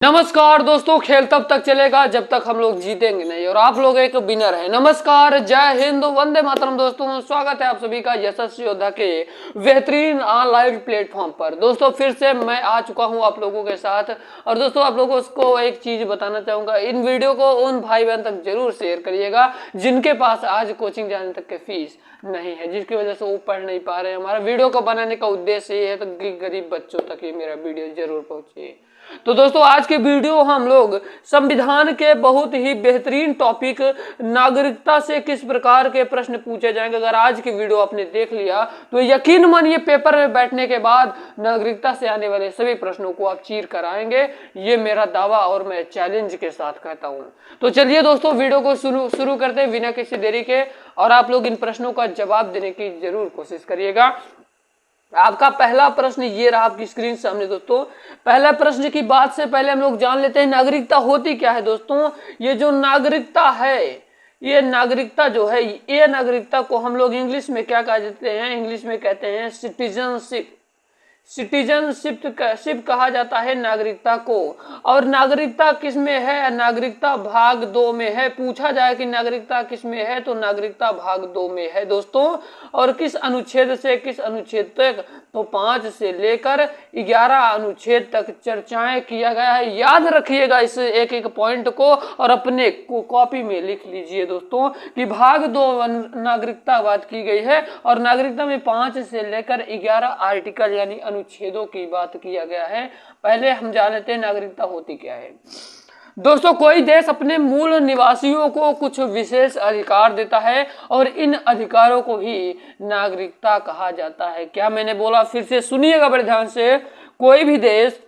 नमस्कार दोस्तों, खेल तब तक चलेगा जब तक हम लोग जीतेंगे नहीं और आप लोग एक विनर हैं। नमस्कार, जय हिंद, वंदे मातरम। दोस्तों स्वागत है आप सभी का यशस्वी योद्धा के बेहतरीन ऑनलाइन प्लेटफॉर्म पर। दोस्तों फिर से मैं आ चुका हूं आप लोगों के साथ और दोस्तों आप लोगों को एक चीज बताना चाहूंगा, इन वीडियो को उन भाई बहन तक जरूर शेयर करिएगा जिनके पास आज कोचिंग जाने तक के फीस नहीं है, जिसकी वजह से वो पढ़ नहीं पा रहे हैं। हमारा वीडियो को बनाने का उद्देश्य ये है तो गरीब बच्चों तक ये मेरा वीडियो जरूर पहुंचे। तो दोस्तों आज के वीडियो हम लोग संविधान के बहुत ही बेहतरीन टॉपिक नागरिकता से किस प्रकार के प्रश्न पूछे जाएंगे। अगर आज की वीडियो आपने देख लिया तो यकीन मानिए पेपर में बैठने के बाद नागरिकता से आने वाले सभी प्रश्नों को आप चीर कर आएंगे। ये मेरा दावा और मैं चैलेंज के साथ कहता हूं। तो चलिए दोस्तों वीडियो को शुरू करते हैं बिना किसी देरी के, और आप लोग इन प्रश्नों का जवाब देने की जरूर कोशिश करिएगा। आपका पहला प्रश्न ये रहा आपकी स्क्रीन सामने। दोस्तों पहला प्रश्न की बात से पहले हम लोग जान लेते हैं नागरिकता होती क्या है। दोस्तों ये जो नागरिकता है, ये नागरिकता जो है, ये नागरिकता को हम लोग इंग्लिश में क्या कहते हैं? इंग्लिश में कहते हैं सिटीजनशिप। सिटीजनशिप कहा जाता है नागरिकता को। और नागरिकता किस में है? नागरिकता भाग 2 में है। पूछा जाए कि नागरिकता किस में है तो नागरिकता भाग 2 में है दोस्तों। और किस अनुच्छेद से किस अनुच्छेद तक? तो 5 से लेकर 11 अनुच्छेद तक चर्चाएं किया गया है। याद रखिएगा इस एक एक पॉइंट को और अपने कॉपी में लिख लीजिए दोस्तों कि भाग 2 नागरिकता बात की गई है और नागरिकता में 5 से लेकर 11 आर्टिकल यानी अनुच्छेदों की बात किया गया है। पहले हम जान लेते हैं नागरिकता होती क्या है। दोस्तों कोई देश अपने मूल निवासियों को कुछ विशेष अधिकार देता है और इन अधिकारों को ही नागरिकता कहा जाता है। क्या मैंने बोला? फिर से सुनिएगा बड़े ध्यान से। कोई भी देश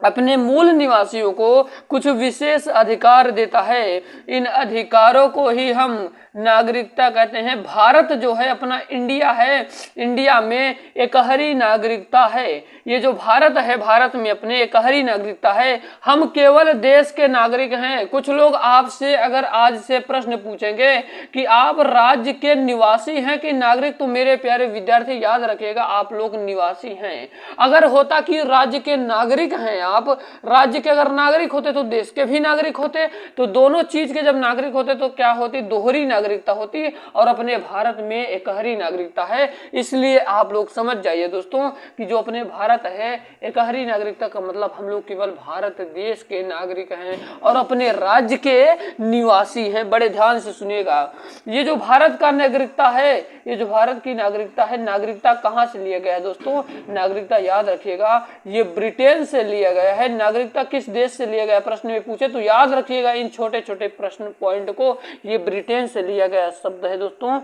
अपने मूल निवासियों को कुछ विशेष अधिकार देता है, इन अधिकारों को ही हम नागरिकता कहते हैं। भारत जो है अपना इंडिया है, इंडिया में एकहरी नागरिकता है। ये जो भारत है, भारत में अपने एकहरी नागरिकता है। हम केवल देश के नागरिक हैं। कुछ लोग आपसे अगर आज से प्रश्न पूछेंगे कि आप राज्य के निवासी हैं कि नागरिक, तो मेरे प्यारे विद्यार्थी याद रखिएगा आप लोग निवासी हैं। अगर होता कि राज्य के नागरिक हैं आप, राज्य के अगर नागरिक होते तो देश के भी नागरिक होते, तो दोनों चीज के जब नागरिक होते तो क्या होती? दोहरी नागरिकता होती। और अपने भारत में एकहरी नागरिकता है। इसलिए आप लोग समझ जाइए दोस्तों कि जो अपने भारत है एकहरी नागरिकता का मतलब हम लोग केवल भारत देश के नागरिक हैं और अपने राज्य के निवासी हैं। बड़े ध्यान से सुनिएगा, ये जो भारत का नागरिकता है, ये जो भारत की नागरिकता है, नागरिकता कहां से लिया गया है दोस्तों? नागरिकता याद रखिएगा ये ब्रिटेन से लिया गया है। नागरिकता किस देश से लिया गया प्रश्न में पूछे तो याद रखिएगा इन छोटे छोटे प्रश्न पॉइंट को, ये ब्रिटेन से लिया गया शब्द है दोस्तों।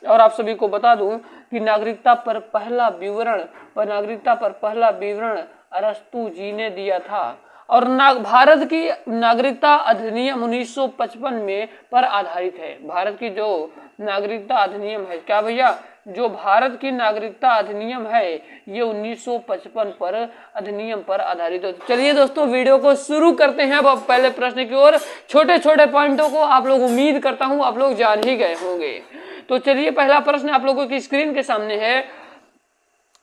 और आप सभी को बता दूं कि नागरिकता पर पहला विवरण अरस्तु जी ने दिया था। और भारत की नागरिकता अधिनियम 1955 में पर आधारित है। भारत की जो नागरिकता अधिनियम है, क्या भैया, जो भारत की नागरिकता अधिनियम है ये 1955 पर अधिनियम पर आधारित है। चलिए दोस्तों वीडियो को शुरू करते हैं। अब पहले प्रश्न की ओर। छोटे छोटे पॉइंटों को आप लोग उम्मीद करता हूं आप लोग जान ही गए होंगे। तो चलिए पहला प्रश्न आप लोगों की स्क्रीन के सामने है।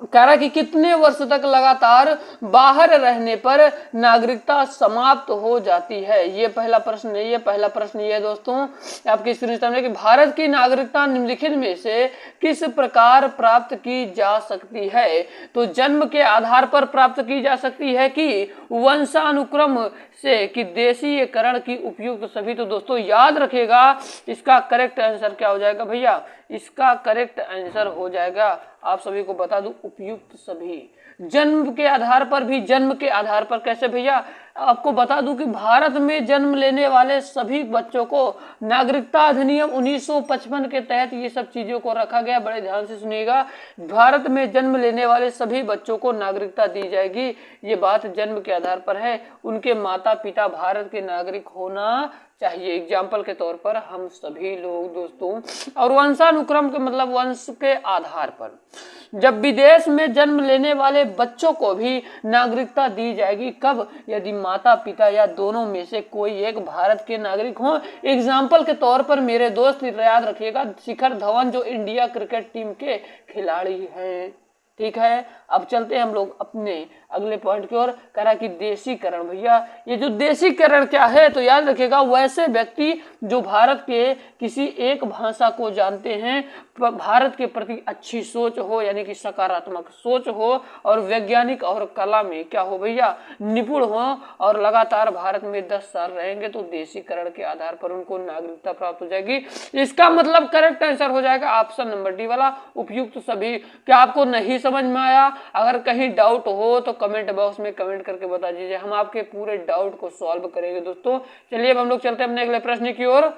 कह रहा कि कितने वर्ष तक लगातार बाहर रहने पर नागरिकता समाप्त हो जाती है? ये पहला प्रश्न है। ये पहला प्रश्न ये है दोस्तों आपकी स्क्रीन सामने कि भारत की नागरिकता निम्नलिखित में से किस प्रकार प्राप्त की जा सकती है? तो जन्म के आधार पर प्राप्त की जा सकती है कि वंशानुक्रम से कि देशीयकरण की उपयुक्त सभी? तो दोस्तों याद रखिएगा इसका करेक्ट आंसर क्या हो जाएगा भैया? इसका करेक्ट आंसर हो जाएगा, आप सभी को बता दूं, उपयुक्त सभी। जन्म के आधार पर भी, जन्म के आधार पर कैसे भैया? आपको बता दूं कि भारत में जन्म लेने वाले सभी बच्चों को नागरिकता अधिनियम 1955 के तहत ये सब चीजों को रखा गया। बड़े ध्यान से सुनिएगा, भारत में जन्म लेने वाले सभी बच्चों को नागरिकता दी जाएगी। ये बात जन्म के आधार पर है। उनके माता पिता भारत के नागरिक होना चाहिए। एग्जाम्पल के तौर पर हम सभी लोग दोस्तों। और वंशानुक्रम के मतलब वंश के आधार पर जब विदेश में जन्म लेने वाले बच्चों को भी नागरिकता दी जाएगी। कब? यदि माता पिता या दोनों में से कोई एक भारत के नागरिक हो। एग्जाम्पल के तौर पर मेरे दोस्त याद रखिएगा शिखर धवन जो इंडिया क्रिकेट टीम के खिलाड़ी हैं। ठीक है, अब चलते हैं हम लोग अपने अगले पॉइंट की ओर। करा कि देशीकरण। भैया ये जो देशीकरण क्या है, तो याद रखिएगा वैसे व्यक्ति जो भारत के किसी एक भाषा को जानते हैं, भारत के प्रति अच्छी सोच हो यानी कि सकारात्मक सोच हो, और वैज्ञानिक और कला में क्या हो भैया, निपुण हो, और लगातार भारत में 10 साल रहेंगे तो देशीकरण के आधार पर उनको नागरिकता प्राप्त हो जाएगी। इसका मतलब करेक्ट आंसर हो जाएगा ऑप्शन नंबर डी वाला, उपयुक्त सभी। क्या आपको नहीं समझ में आया? अगर कहीं डाउट हो तो कमेंट बॉक्स में कमेंट करके बता दीजिए, हम आपके पूरे डाउट को सॉल्व करेंगे दोस्तों। चलिए अब हम लोग चलते हैं अपने अगले प्रश्न की ओर।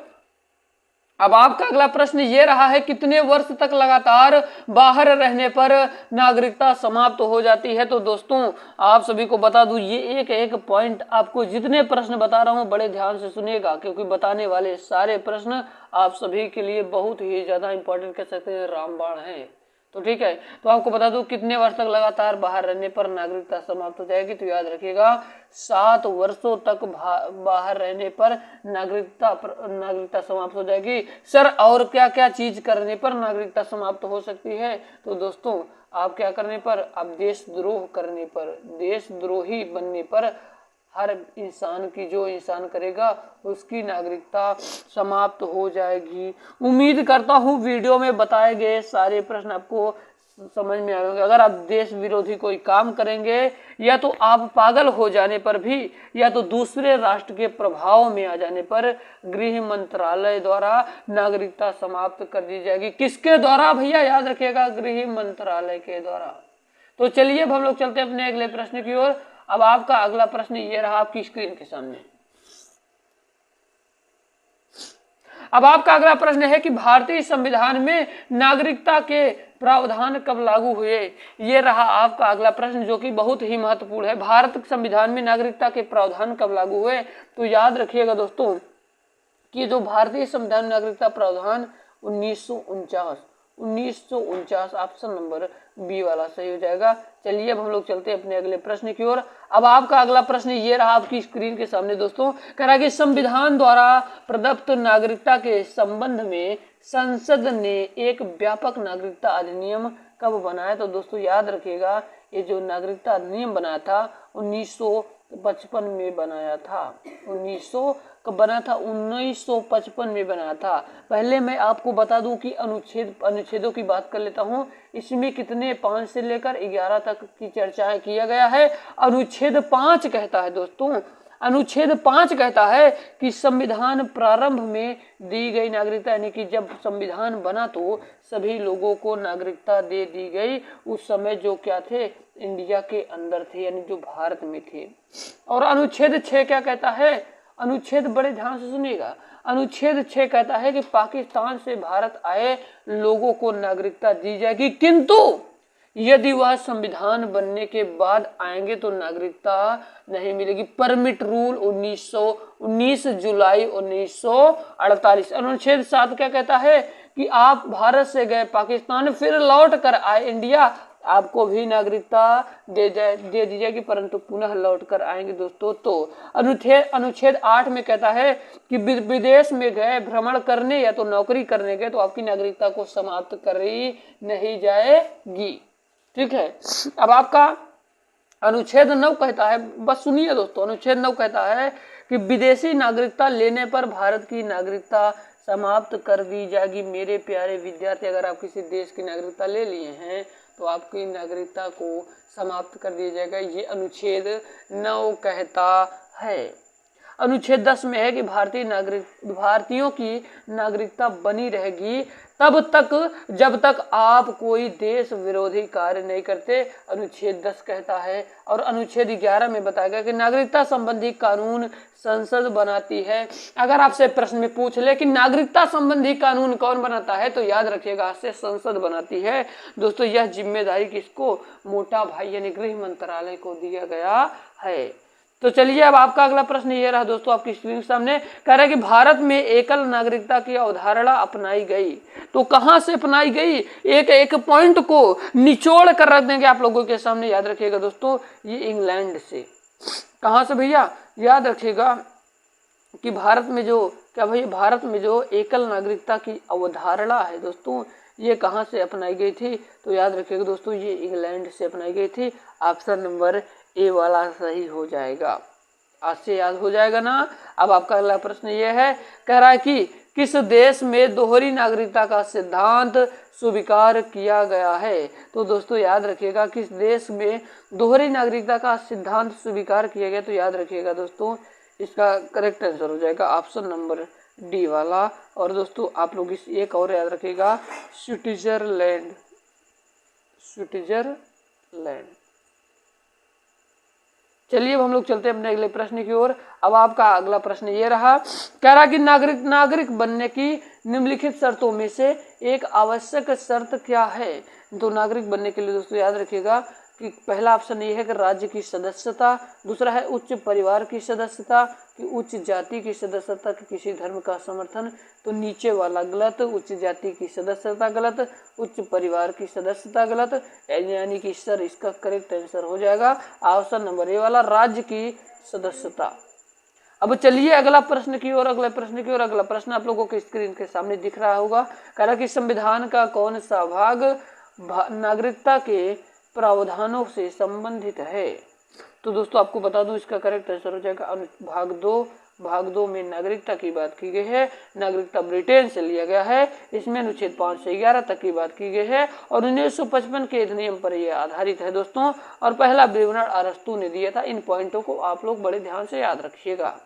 अब आपका अगला प्रश्न ये रहा है, कितने वर्ष तक लगातार बाहर रहने पर नागरिकता समाप्त हो जाती है? तो दोस्तों आप सभी को बता दूं, ये एक एक पॉइंट आपको जितने प्रश्न बता रहा हूं बड़े ध्यान से सुनिएगा, क्योंकि बताने वाले सारे प्रश्न आप सभी के लिए बहुत ही ज्यादा इंपॉर्टेंट कह सकते हैं, रामबाण है। तो ठीक है, तो आपको बता दूं कितने वर्ष तक लगातार बाहर रहने पर नागरिकता समाप्त हो जाएगी। तो याद रखिएगा 7 वर्षों तक बाहर रहने पर नागरिकता समाप्त हो जाएगी। सर और क्या क्या चीज करने पर नागरिकता समाप्त हो सकती है? तो दोस्तों आप क्या करने पर, आप देशद्रोह करने पर, देशद्रोही बनने पर हर इंसान की, जो इंसान करेगा उसकी नागरिकता समाप्त हो जाएगी। उम्मीद करता हूँ वीडियो में बताए गए सारे प्रश्न आपको समझ में आ होंगे। अगर आप देश विरोधी कोई काम करेंगे, या तो आप पागल हो जाने पर भी, या तो दूसरे राष्ट्र के प्रभाव में आ जाने पर गृह मंत्रालय द्वारा नागरिकता समाप्त कर दी जाएगी। किसके द्वारा भैया? याद रखिएगा, गृह मंत्रालय के द्वारा। तो चलिए अब हम लोग चलते हैं अपने अगले प्रश्न की ओर। अब आपका अगला प्रश्न ये रहा आपकी स्क्रीन के सामने। अब आपका अगला प्रश्न है कि भारतीय संविधान में नागरिकता के प्रावधान कब लागू हुए? ये रहा आपका अगला प्रश्न, जो कि बहुत ही महत्वपूर्ण है। भारत संविधान में नागरिकता के प्रावधान कब लागू हुए? तो याद रखिएगा दोस्तों कि जो भारतीय संविधान नागरिकता प्रावधान 1949 ऑप्शन नंबर बी वाला सही हो जाएगा। चलिए अब हम लोग चलते हैं अपने अगले प्रश्न की ओर। अब आपका अगला प्रश्न ये रहा आपकी स्क्रीन के सामने दोस्तों, कह रहा है कि संविधान द्वारा प्रदत्त नागरिकता के संबंध में संसद ने एक व्यापक नागरिकता अधिनियम कब बनाया? तो दोस्तों याद रखिएगा, ये जो नागरिकता अधिनियम बनाया था 1955 में बनाया था। 1955 में बनाया था। पहले मैं आपको बता दूं कि अनुच्छेदों की बात कर लेता हूं। इसमें कितने 5 से लेकर 11 तक की चर्चाएं किया गया है। अनुच्छेद 5 कहता है दोस्तों, अनुच्छेद 5 कहता है कि संविधान प्रारंभ में दी गई नागरिकता, यानी कि जब संविधान बना तो सभी लोगों को नागरिकता दे दी गई। उस समय जो क्या थे, इंडिया के अंदर थे, यानी जो भारत में थे। और अनुच्छेद 6 क्या कहता है? अनुच्छेद बड़े ध्यान से सुनिएगा। अनुच्छेद 6 कहता है कि पाकिस्तान से भारत आए लोगों को नागरिकता दी जाएगी, किंतु यदि वह संविधान बनने के बाद आएंगे तो नागरिकता नहीं मिलेगी। परमिट रूल 19 जुलाई 1948। अनुच्छेद 7 क्या कहता है कि आप भारत से गए पाकिस्तान, फिर लौट कर आए इंडिया, आपको भी नागरिकता दे दी जाएगी, परंतु पुनः लौट कर आएंगे दोस्तों। तो अनुच्छेद 8 में कहता है कि विदेश में गए भ्रमण करने या तो नौकरी करने गए तो आपकी नागरिकता को समाप्त करी नहीं जाएगी। ठीक है, अब आपका अनुच्छेद 9 कहता है, बस सुनिए दोस्तों, अनुच्छेद 9 कहता है कि विदेशी नागरिकता लेने पर भारत की नागरिकता समाप्त कर दी जाएगी। मेरे प्यारे विद्यार्थी, अगर आप किसी देश की नागरिकता ले लिए हैं तो आपकी नागरिकता को समाप्त कर दिया जाएगा। ये अनुच्छेद 9 कहता है। अनुच्छेद 10 में है कि भारतीयों की नागरिकता बनी रहेगी तब तक जब तक आप कोई देश विरोधी कार्य नहीं करते, अनुच्छेद 10 कहता है। और अनुच्छेद 11 में बताया गया कि नागरिकता संबंधी कानून संसद बनाती है। अगर आपसे प्रश्न में पूछ ले कि नागरिकता संबंधी कानून कौन बनाता है, तो याद रखिएगा आज से संसद बनाती है दोस्तों। यह जिम्मेदारी किसको? मोटा भाई यानी गृह मंत्रालय को दिया गया है। तो चलिए अब आपका अगला प्रश्न ये रहा दोस्तों आपकी स्क्रीन के सामने, कह रहा है कि भारत में एकल नागरिकता की अवधारणा अपनाई गई। तो कहां से अपनाई गई? एक एक पॉइंट को निचोड़ कर रख देंगे आप लोगों के सामने। याद रखिएगा दोस्तों, ये इंग्लैंड से। कहां से भैया? याद रखिएगा कि भारत में जो एकल नागरिकता की अवधारणा है दोस्तों, ये कहां से अपनाई गई थी? तो याद रखिएगा दोस्तों, ये इंग्लैंड से अपनाई गई थी। ऑप्शन नंबर ए वाला सही हो जाएगा। आज से याद हो जाएगा ना। अब आपका अगला प्रश्न ये है, कह रहा है कि किस देश में दोहरी नागरिकता का सिद्धांत स्वीकार किया गया है। तो दोस्तों याद रखिएगा, किस देश में दोहरी नागरिकता का सिद्धांत स्वीकार किया गया। तो याद रखिएगा दोस्तों, इसका करेक्ट आंसर हो जाएगा ऑप्शन नंबर डी वाला। और दोस्तों आप लोग इस एक और याद रखिएगा, स्विट्जरलैंड। स्विट्जरलैंड। चलिए अब हम लोग चलते हैं अपने अगले प्रश्न की ओर। अब आपका अगला प्रश्न ये रहा, कह रहा कि नागरिक बनने की निम्नलिखित शर्तों में से एक आवश्यक शर्त क्या है। तो नागरिक बनने के लिए दोस्तों याद रखिएगा कि पहला ऑप्शन ये है कि राज्य की सदस्यता, दूसरा है उच्च परिवार की सदस्यता, कि उच्च जाति की सदस्यता, कि किसी धर्म का समर्थन। तो नीचे वाला गलत, उच्च जाति की सदस्यता गलत, उच्च परिवार की सदस्यता गलत, यानी कि सर इसका करेक्ट आंसर हो जाएगा ऑप्शन नंबर ए वाला, राज्य की सदस्यता। अब चलिए अगला प्रश्न की ओर। अगला प्रश्न आप लोगों के स्क्रीन के सामने दिख रहा होगा। कह रहा कि संविधान का कौन सा भाग नागरिकता के प्रावधानों से संबंधित है। तो दोस्तों आपको बता दूं, इसका करेक्ट आंसर हो जाएगा भाग दो में नागरिकता की बात की गई है। नागरिकता ब्रिटेन से लिया गया है। इसमें अनुच्छेद 5 से 11 तक की बात की गई है और 1955 के अधिनियम पर यह आधारित है दोस्तों। और पहला विवरण अरस्तू ने दिया था। इन पॉइंटों को आप लोग बड़े ध्यान से याद रखिएगा।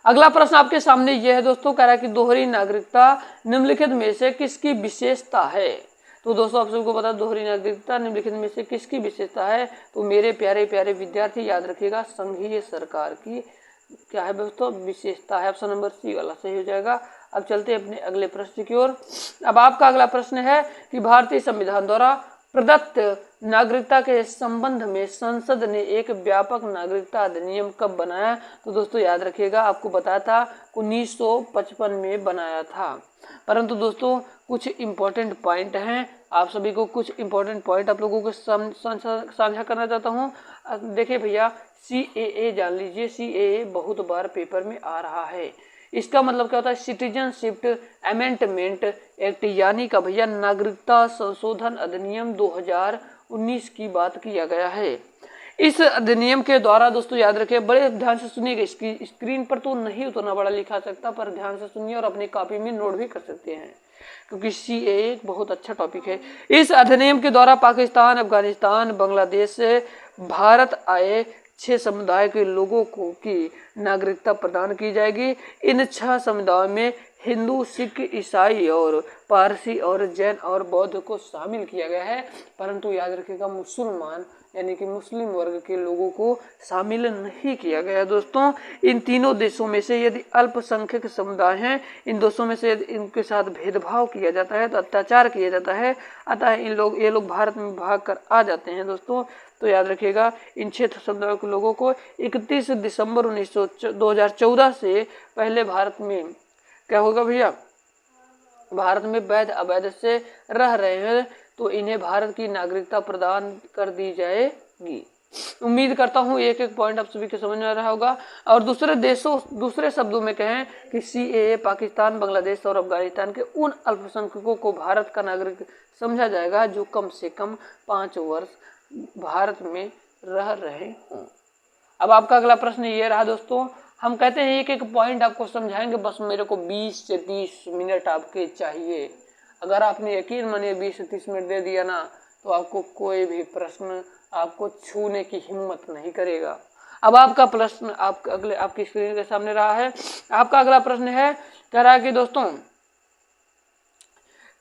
अगला प्रश्न आपके सामने यह है दोस्तों, कह रहा है कि दोहरी नागरिकता निम्नलिखित में से किसकी विशेषता है। तो दोस्तों आप सबको पता, दोहरी नागरिकता निम्नलिखित में से किसकी विशेषता है। तो मेरे प्यारे प्यारे विद्यार्थी याद रखिएगा, संघीय सरकार की क्या है दोस्तों विशेषता है। ऑप्शन नंबर सी वाला सही हो जाएगा। अब चलते हैं अपने अगले प्रश्न की ओर। अब आपका अगला प्रश्न है कि भारतीय संविधान द्वारा प्रदत्त नागरिकता के संबंध में संसद ने एक व्यापक नागरिकता अधिनियम कब बनाया। तो दोस्तों याद रखिएगा, आपको बताया था 1955 में बनाया था। परंतु दोस्तों कुछ इंपॉर्टेंट पॉइंट हैं, आप सभी को कुछ इंपॉर्टेंट पॉइंट आप लोगों को साझा करना चाहता हूँ। देखिए भैया, CAA जान लीजिए, CAA बहुत बार पेपर में आ रहा है। इसका मतलब क्या होता है, सिटीजनशिप अमेंडमेंट एक्ट, यानी का भैया नागरिकता संशोधन अधिनियम 2019 की बात किया गया है। इस अधिनियम के द्वारा दोस्तों याद रखिए, बड़े ध्यान से सुनिएगा, इसकी स्क्रीन पर तो नहीं उतना बड़ा लिखा सकता, पर ध्यान से सुनिए और अपनी कॉपी में नोट भी कर सकते हैं, क्योंकि CAA एक बहुत अच्छा टॉपिक है। इस अधिनियम के द्वारा पाकिस्तान, अफगानिस्तान, बांग्लादेश से भारत आए 6 समुदाय के लोगों को की नागरिकता प्रदान की जाएगी। इन 6 समुदायों में हिंदू, सिख, ईसाई और पारसी और जैन और बौद्ध को शामिल किया गया है। परंतु याद रखिएगा, मुसलमान यानी कि मुस्लिम वर्ग के लोगों को शामिल नहीं किया गया दोस्तों। इन तीनों देशों में से यदि अल्पसंख्यक समुदाय हैं, इन देशों में से यदि इनके साथ भेदभाव किया जाता है तो अत्याचार किया जाता है, अतः ये लोग भारत में भाग कर आ जाते हैं दोस्तों। तो याद रखिएगा, इन 6 समुदायों के लोगों को 31 दिसंबर 2014 से पहले भारत में क्या होगा भैया, भारत में वैध अवैध से रह रहे हैं तो इन्हें भारत की नागरिकता प्रदान कर दी जाएगी। उम्मीद करता हूँ एक एक पॉइंट आप सभी को समझ में आ रहा होगा। और दूसरे शब्दों में कहें कि CAA पाकिस्तान, बांग्लादेश और अफगानिस्तान के उन अल्पसंख्यकों को भारत का नागरिक समझा जाएगा जो कम से कम 5 वर्ष भारत में रह रहे हों। अब आपका अगला प्रश्न ये रहा दोस्तों, हम कहते हैं एक एक पॉइंट आपको समझाएंगे, बस मेरे को 20 से 30 मिनट आपके चाहिए। अगर आपने यकीन मानिए 20 से 30 मिनट दे दिया ना, तो आपको कोई भी प्रश्न आपको छूने की हिम्मत नहीं करेगा। अब आपका प्रश्न आपकी स्क्रीन के सामने रहा है। आपका अगला प्रश्न है, कह रहा है कि दोस्तों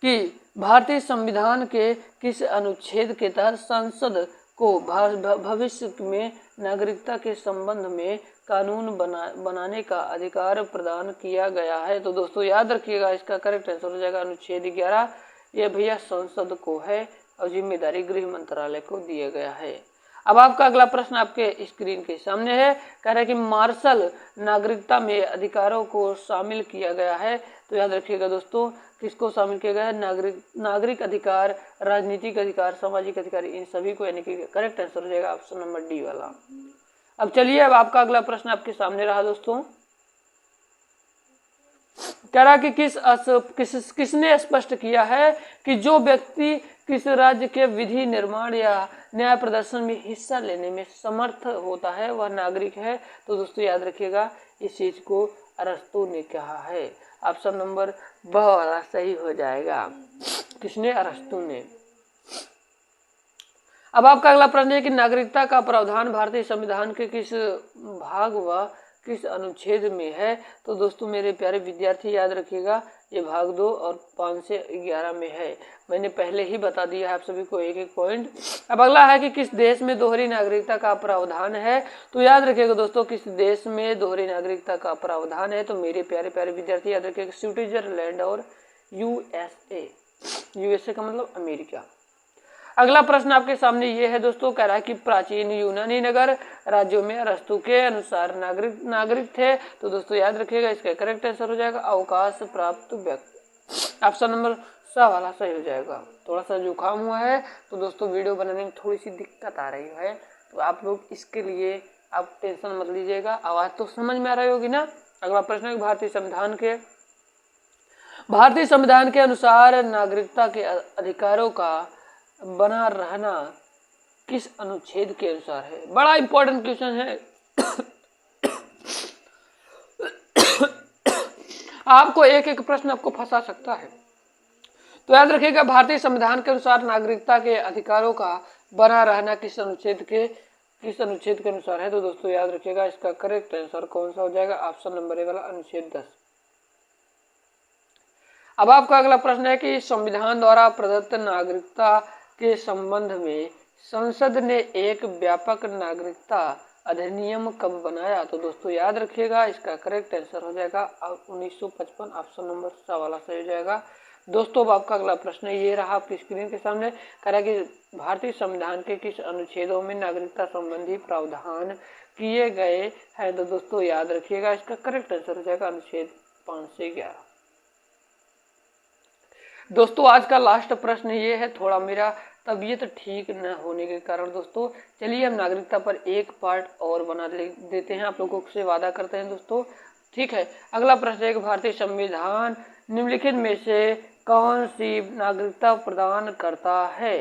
कि भारतीय संविधान के किस अनुच्छेद के तहत संसद को भविष्य में नागरिकता के संबंध में कानून बनाने का अधिकार प्रदान किया गया है। तो दोस्तों याद रखिएगा, इसका करेक्ट आंसर हो जाएगा अनुच्छेद 11। यह भैया संसद को है और जिम्मेदारी गृह मंत्रालय को दिया गया है। अब आपका अगला प्रश्न आपके स्क्रीन के सामने है, कह रहा है कि मार्शल नागरिकता में अधिकारों को शामिल किया गया है। तो याद रखिएगा दोस्तों, किसको शामिल किया गया है, नागरिक अधिकार, राजनीतिक अधिकार, सामाजिक अधिकार, इन सभी को, यानी कि करेक्ट आंसर हो जाएगा ऑप्शन नंबर डी वाला। अब चलिए, अब आपका अगला प्रश्न आपके सामने रहा दोस्तों, कह रहा कि किसने स्पष्ट किया है कि जो व्यक्ति किस राज्य के विधि निर्माण या न्याय प्रदर्शन में हिस्सा लेने में समर्थ होता है वह नागरिक है। तो दोस्तों याद रखिएगा इस चीज को अरस्तु ने कहा है। ऑप्शन नंबर ब वाला सही हो जाएगा। किसने? अरस्तु ने। अब आपका अगला प्रश्न है कि नागरिकता का प्रावधान भारतीय संविधान के किस भाग व किस अनुच्छेद में है? तो दोस्तों मेरे प्यारे विद्यार्थी याद रखिएगा ये भाग 2 और 5 से 11 में है। मैंने पहले ही बता दिया है आप सभी को एक एक पॉइंट। अब अगला है कि किस देश में दोहरी नागरिकता का प्रावधान है? तो याद रखिएगा दोस्तों किस देश में दोहरी नागरिकता का प्रावधान है? तो मेरे प्यारे प्यारे विद्यार्थी याद रखिएगा स्विट्जरलैंड और यूएसए। यूएसए का मतलब अमेरिका। अगला प्रश्न आपके सामने ये है दोस्तों, कह रहा है कि प्राचीन यूनानी नगर राज्यों में अरस्तु के अनुसार नागरिक थे। तो दोस्तों याद रखिएगा इसका करेक्ट आंसर हो जाएगा अवकाश प्राप्त व्यक्ति। ऑप्शन नंबर स वाला सही हो जाएगा। थोड़ा सा जुकाम हुआ है तो दोस्तों वीडियो बनाने में थोड़ी सी दिक्कत आ रही है, तो आप लोग इसके लिए आप टेंशन मत लीजिएगा। आवाज तो समझ में आ रही होगी ना। अगला प्रश्न है भारतीय संविधान के अनुसार नागरिकता के अधिकारों का बना रहना किस अनुच्छेद के अनुसार है? बड़ा इंपॉर्टेंट क्वेश्चन है। आपको एक एक प्रश्न आपको फंसा सकता है। तो याद रखिएगा भारतीय संविधान के अनुसार नागरिकता के अधिकारों का बना रहना किस अनुच्छेद के अनुसार है? तो दोस्तों याद रखिएगा इसका करेक्ट आंसर कौन सा हो जाएगा? ऑप्शन नंबर ए वाला अनुच्छेद 10। अब आपका अगला प्रश्न है कि संविधान द्वारा प्रदत्त नागरिकता के संबंध में संसद ने एक व्यापक नागरिकता अधिनियम कब बनाया? तो दोस्तों याद रखिएगा इसका करेक्ट आंसर हो जाएगा 1955। ऑप्शन नंबर सा वाला सही हो जाएगा। दोस्तों अब आपका अगला प्रश्न ये रहा आपकी स्क्रीन के सामने, कह रहा है कि भारतीय संविधान के किस अनुच्छेदों में नागरिकता संबंधी प्रावधान किए गए हैं? तो दोस्तों याद रखिएगा इसका करेक्ट आंसर हो जाएगा अनुच्छेद 5 से 11। दोस्तों आज का लास्ट प्रश्न ये है, थोड़ा मेरा तबीयत ठीक न होने के कारण दोस्तों चलिए हम नागरिकता पर एक पार्ट और बना देते हैं, आप लोगों से वादा करते हैं दोस्तों, ठीक है। अगला प्रश्न है कि भारतीय संविधान निम्नलिखित में से कौन सी नागरिकता प्रदान करता है?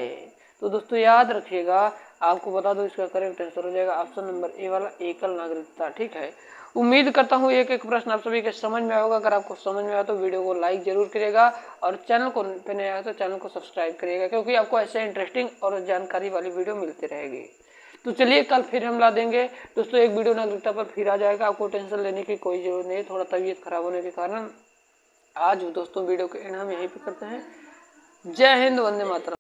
तो दोस्तों याद रखिएगा आपको बता दो इसका करेक्ट आंसर हो जाएगा ऑप्शन नंबर ए वाला एकल नागरिकता, ठीक है। उम्मीद करता हूँ एक एक प्रश्न आप सभी के समझ में आएगा। अगर आपको समझ में आया तो वीडियो को लाइक जरूर करिएगा और चैनल को पे नया है तो चैनल को सब्सक्राइब करिएगा, क्योंकि आपको ऐसे इंटरेस्टिंग और जानकारी वाली वीडियो मिलती रहेगी। तो चलिए कल फिर हम ला देंगे दोस्तों एक वीडियो नागरिकता पर फिर आ जाएगा। आपको टेंशन लेने की कोई जरूरत नहीं, थोड़ा तबीयत खराब होने के कारण आज दोस्तों वीडियो को एंड हम यहीं पे करते हैं। जय हिंद, वंदे मातरम।